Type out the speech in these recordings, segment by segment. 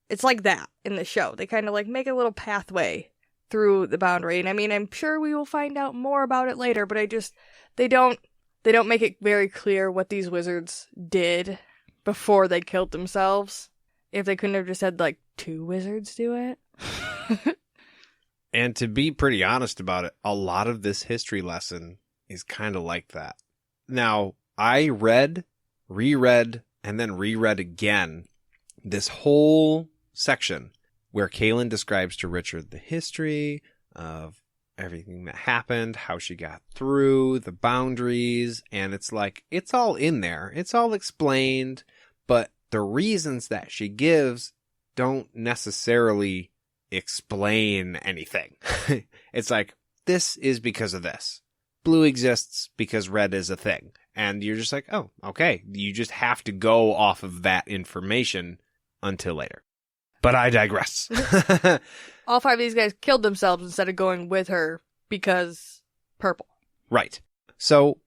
It's like that in the show. They kind of like make a little pathway through the boundary. And I mean, I'm sure we will find out more about it later, but they don't make it very clear what these wizards did before they killed themselves. If they couldn't have just had like 2 wizards do it. And to be pretty honest about it, a lot of this history lesson is kind of like that. Now, I read, reread, and then reread again this whole section where Kahlan describes to Richard the history of everything that happened, how she got through, the boundaries, and it's like, it's all in there. It's all explained, but the reasons that she gives don't necessarily explain anything. It's like, this is because of this. Blue exists because red is a thing. And you're just like, oh, okay. You just have to go off of that information until later. But I digress. All 5 of these guys killed themselves instead of going with her because purple. Right. So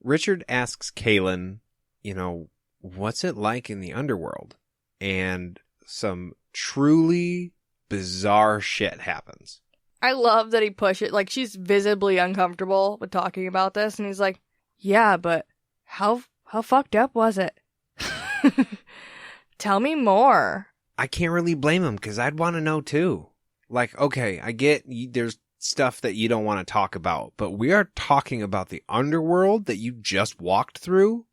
Richard asks Kahlan, what's it like in the underworld? And some truly bizarre shit happens. I love that he pushed it. Like, she's visibly uncomfortable with talking about this, and he's like, yeah, but how fucked up was it? Tell me more. I can't really blame him, because I'd want to know too. Like, okay, I get there's stuff that you don't want to talk about, but we are talking about the underworld that you just walked through.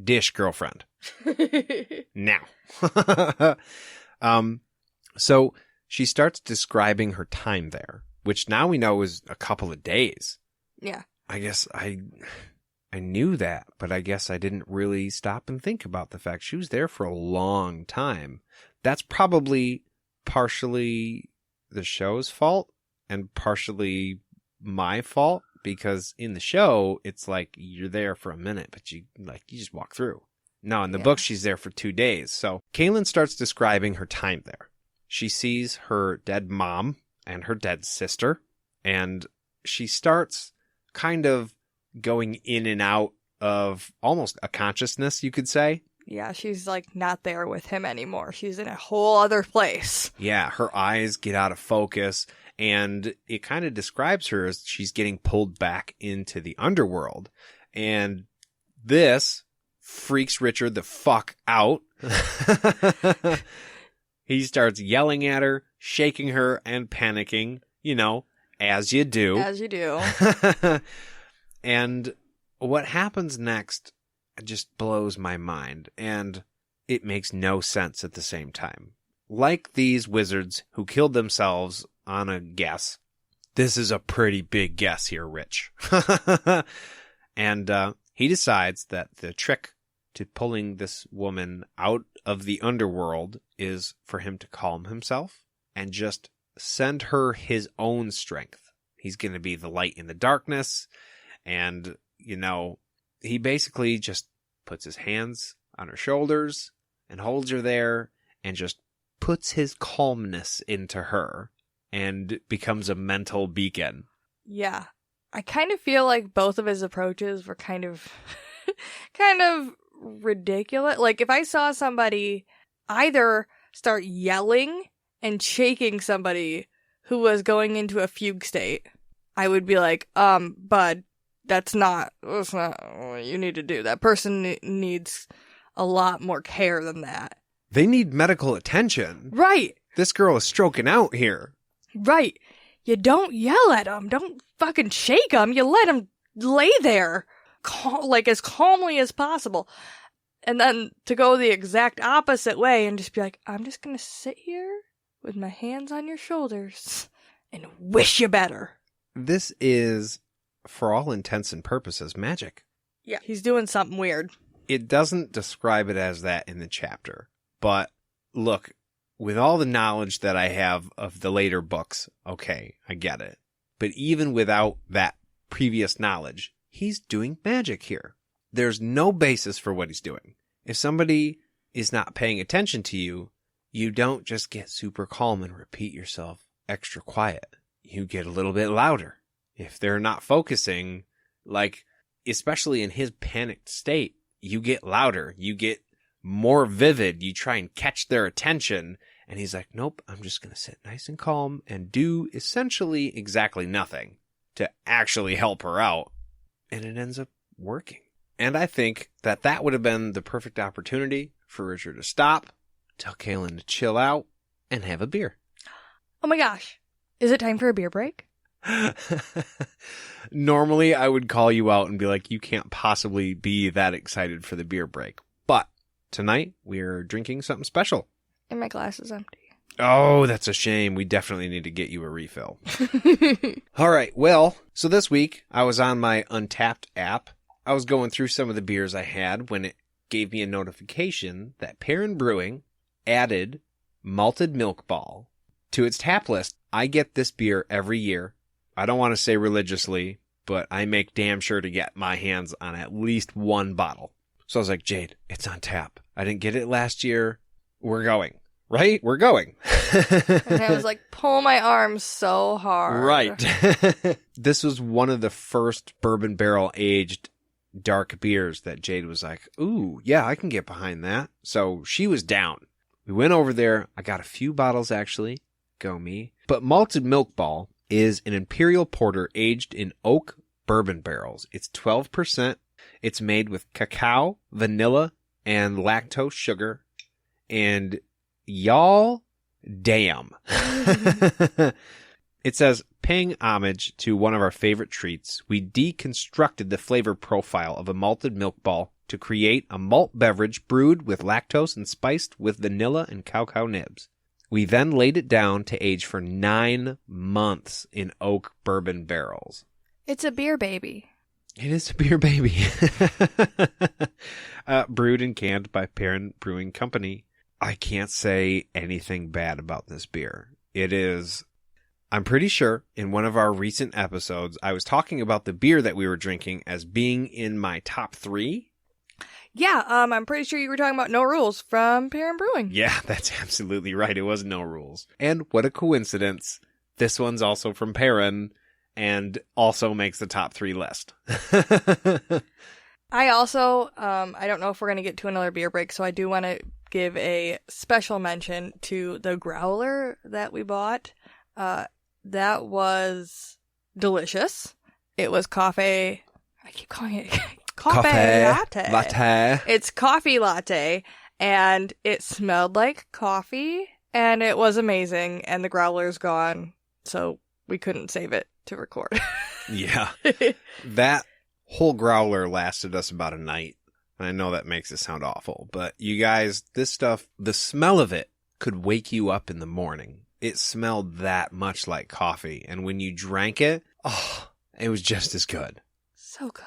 Dish, girlfriend. Now. So she starts describing her time there, which now we know is a couple of days. Yeah. I guess I knew that, but I guess I didn't really stop and think about the fact she was there for a long time. That's probably partially the show's fault and partially my fault, because in the show, it's like you're there for a minute, but you just walk through. No, in the book, she's there for 2 days. So Kahlan starts describing her time there. She sees her dead mom and her dead sister, and she starts kind of going in and out of almost a consciousness, you could say. Yeah, she's like not there with him anymore. She's in a whole other place. Yeah, her eyes get out of focus, and it kind of describes her as she's getting pulled back into the underworld. And this freaks Richard the fuck out. He starts yelling at her, shaking her, and panicking, as you do. As you do. And what happens next just blows my mind, and it makes no sense at the same time. Like these wizards who killed themselves on a guess, this is a pretty big guess here, Rich. And he decides that the trick to pulling this woman out of the underworld is for him to calm himself and just send her his own strength. He's going to be the light in the darkness, and, he basically just puts his hands on her shoulders and holds her there and just puts his calmness into her and becomes a mental beacon. Yeah. I kind of feel like both of his approaches were kind of ridiculous. Like, if I saw somebody either start yelling and shaking somebody who was going into a fugue state, I would be like, bud, that's not what you need to do. That person needs a lot more care than that. They need medical attention. Right. This girl is stroking out here. Right. You don't yell at them. Don't fucking shake them. You let them lay there as calmly as possible. And then to go the exact opposite way and just be like, I'm just going to sit here with my hands on your shoulders and wish you better. This is, for all intents and purposes, magic. Yeah, he's doing something weird. It doesn't describe it as that in the chapter. But look, with all the knowledge that I have of the later books, okay, I get it. But even without that previous knowledge, he's doing magic here. There's no basis for what he's doing. If somebody is not paying attention to you, you don't just get super calm and repeat yourself extra quiet. You get a little bit louder. If they're not focusing, especially in his panicked state, you get louder. You get more vivid. You try and catch their attention, And he's like, nope, I'm just going to sit nice and calm and do essentially exactly nothing to actually help her out. And it ends up working. And I think that that would have been the perfect opportunity for Richard to stop, tell Kahlan to chill out, and have a beer. Oh my gosh. Is it time for a beer break? Normally, I would call you out and be like, you can't possibly be that excited for the beer break. But tonight, we're drinking something special. And my glass is empty. Oh, that's a shame. We definitely need to get you a refill. All right. Well, so this week, I was on my Untapped app. I was going through some of the beers I had when it gave me a notification that Perrin Brewing added Malted Milk Ball to its tap list. I get this beer every year. I don't want to say religiously, but I make damn sure to get my hands on at least one bottle. So I was like, Jade, it's on tap. I didn't get it last year. We're going. Right? We're going. And I was like, pull my arm so hard. Right. This was one of the first bourbon barrel aged dark beers that Jade was like, ooh, yeah, I can get behind that. So she was down. We went over there. I got a few bottles actually. Go me. But Malted Milk Ball is an imperial porter aged in oak bourbon barrels. It's 12%. It's made with cacao, vanilla, and lactose sugar. And y'all, damn. It says, paying homage to one of our favorite treats, we deconstructed the flavor profile of a malted milk ball to create a malt beverage brewed with lactose and spiced with vanilla and cacao nibs. We then laid it down to age for 9 months in oak bourbon barrels. It's a beer baby. It is a beer baby. Brewed and canned by Perrin Brewing Company. I can't say anything bad about this beer. It is, I'm pretty sure in one of our recent episodes, I was talking about the beer that we were drinking as being in my top 3. Yeah, I'm pretty sure you were talking about No Rules from Perrin Brewing. Yeah, that's absolutely right. It was No Rules. And what a coincidence. This one's also from Perrin and also makes the top 3 list. I also, I don't know if we're going to get to another beer break, so I do want to give a special mention to the growler that we bought. That was delicious. It was coffee. I keep calling it coffee latte. It's coffee latte, and it smelled like coffee, and it was amazing, and the growler's gone, so we couldn't save it to record. Yeah. That whole growler lasted us about a night. I know that makes it sound awful, but you guys, this stuff, the smell of it could wake you up in the morning. It smelled that much like coffee, and when you drank it, oh, it was just as good. So good.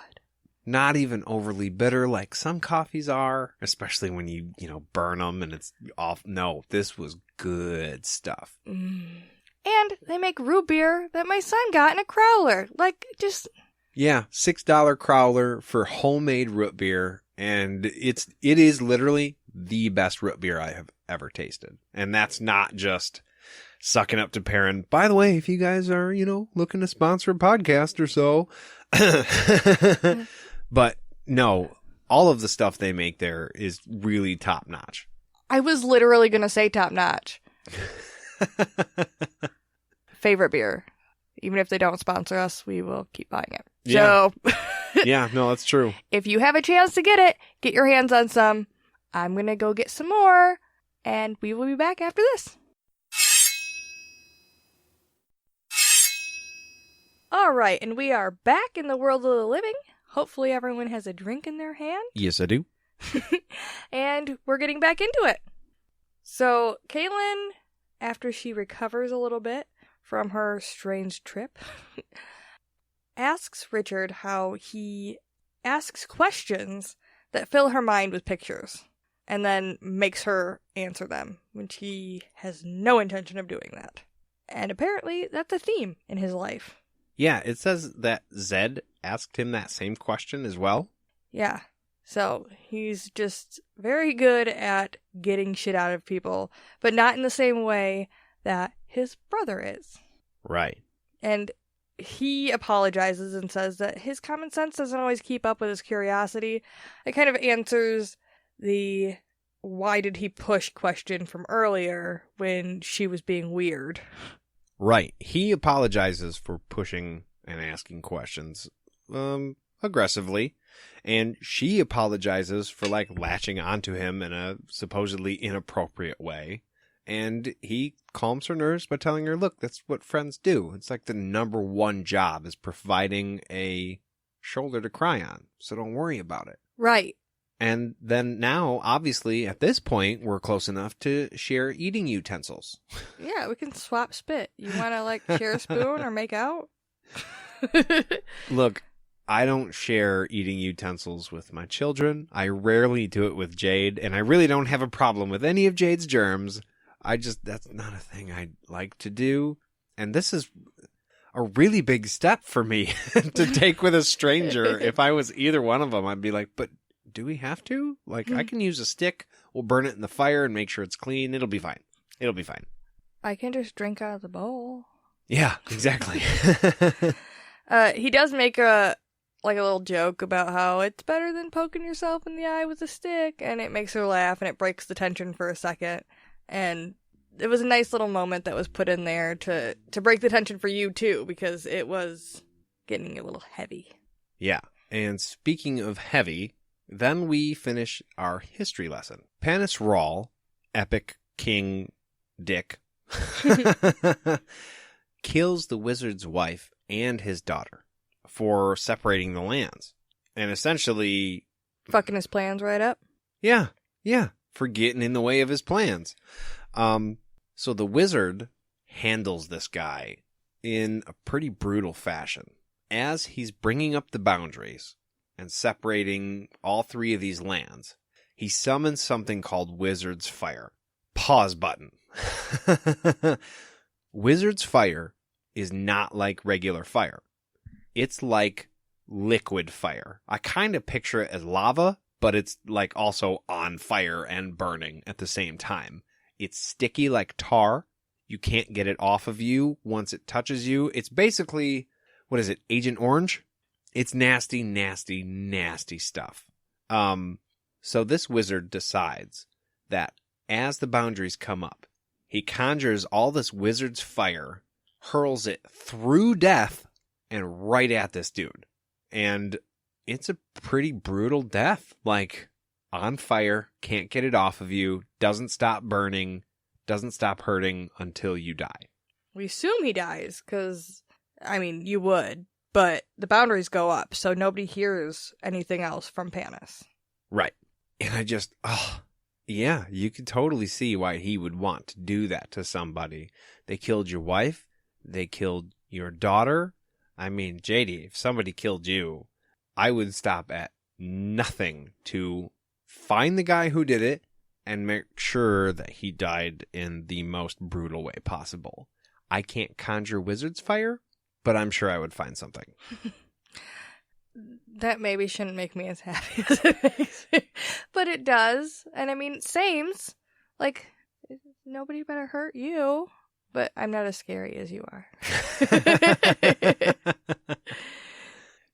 Not even overly bitter like some coffees are, especially when you burn them and it's off. No, this was good stuff. And they make root beer that my son got in a crowler. Like, just... Yeah, $6 crowler for homemade root beer, and it is literally the best root beer I have ever tasted. And that's not just sucking up to Perrin. By the way, if you guys are, looking to sponsor a podcast or so, but no, all of the stuff they make there is really top notch. I was literally going to say top notch. Favorite beer. Even if they don't sponsor us, we will keep buying it. Yeah. So, yeah, no, that's true. If you have a chance to get it, get your hands on some. I'm going to go get some more, and we will be back after this. All right, and we are back in the world of the living. Hopefully everyone has a drink in their hand. Yes, I do. And we're getting back into it. So, Kahlan, after she recovers a little bit from her strange trip, asks Richard how he asks questions that fill her mind with pictures, and then makes her answer them when she has no intention of doing that. And apparently that's a theme in his life. Yeah, it says that Zed asked him that same question as well. Yeah. So he's just very good at getting shit out of people, but not in the same way that his brother is. Right. And he apologizes and says that his common sense doesn't always keep up with his curiosity. It kind of answers the why did he push question from earlier when she was being weird. Right. He apologizes for pushing and asking questions aggressively, and she apologizes for latching onto him in a supposedly inappropriate way. And he calms her nerves by telling her, look, that's what friends do. It's the number one job is providing a shoulder to cry on. So don't worry about it. Right. And then now, obviously, at this point, we're close enough to share eating utensils. Yeah, we can swap spit. You want to share a spoon or make out? Look, I don't share eating utensils with my children. I rarely do it with Jade, and I really don't have a problem with any of Jade's germs. That's not a thing I like to do. And this is a really big step for me to take with a stranger. If I was either one of them, I'd be like, but do we have to? I can use a stick. We'll burn it in the fire and make sure it's clean. It'll be fine. It'll be fine. I can just drink out of the bowl. Yeah, exactly. He does make a little joke about how it's better than poking yourself in the eye with a stick, and it makes her laugh and it breaks the tension for a second. And it was a nice little moment that was put in there to break the tension for you too, because it was getting a little heavy. Yeah. And speaking of heavy, then we finish our history lesson. Panis Rawl, epic king Dick, kills the wizard's wife and his daughter for separating the lands. And essentially... fucking his plans right up? Yeah, for getting in the way of his plans. So the wizard handles this guy in a pretty brutal fashion. As he's bringing up the boundaries and separating all three of these lands, he summons something called Wizard's Fire. Pause button. Wizard's Fire is not like regular fire. It's like liquid fire. I kind of picture it as lava, but it's also on fire and burning at the same time. It's sticky like tar. You can't get it off of you once it touches you. It's basically, what is it, Agent Orange? It's nasty, nasty, nasty stuff. So this wizard decides that as the boundaries come up, he conjures all this wizard's fire, hurls it through death and right at this dude. And it's a pretty brutal death. On fire, can't get it off of you, doesn't stop burning, doesn't stop hurting until you die. We assume he dies, because, you would, but the boundaries go up, so nobody hears anything else from Panis. Right. And yeah, you could totally see why he would want to do that to somebody. They killed your wife, they killed your daughter. JD, if somebody killed you, I would stop at nothing to find the guy who did it and make sure that he died in the most brutal way possible. I can't conjure wizard's fire, but I'm sure I would find something. That maybe shouldn't make me as happy as it makes me. But it does. And sames. Nobody better hurt you. But I'm not as scary as you are.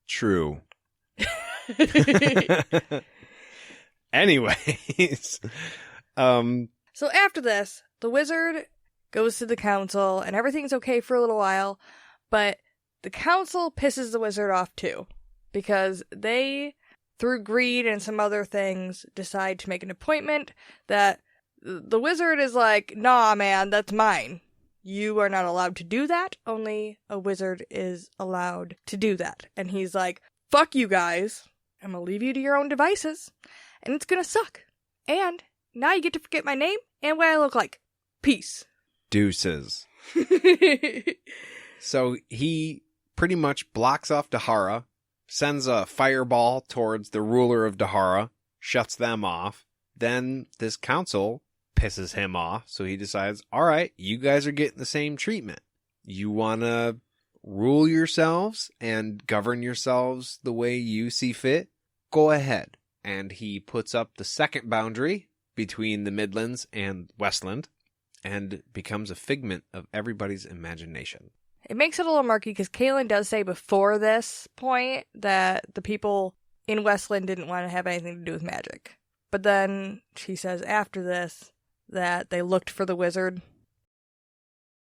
True. Anyways. So after this, the wizard goes to the council, and everything's okay for a little while, but the council pisses the wizard off too, because they, through greed and some other things, decide to make an appointment that the wizard is like, nah, man, that's mine. You are not allowed to do that. Only a wizard is allowed to do that. And he's like, fuck you guys. I'm gonna leave you to your own devices, and it's gonna suck. And now you get to forget my name and what I look like. Peace. Deuces. So he pretty much blocks off Dahara, sends a fireball towards the ruler of Dahara, shuts them off. Then this council pisses him off, so he decides, all right, you guys are getting the same treatment. You want to rule yourselves and govern yourselves the way you see fit? Go ahead. And he puts up the second boundary between the Midlands and Westland and becomes a figment of everybody's imagination. It makes it a little murky because Kahlan does say before this point that the people in Westland didn't want to have anything to do with magic. But then she says after this that they looked for the wizard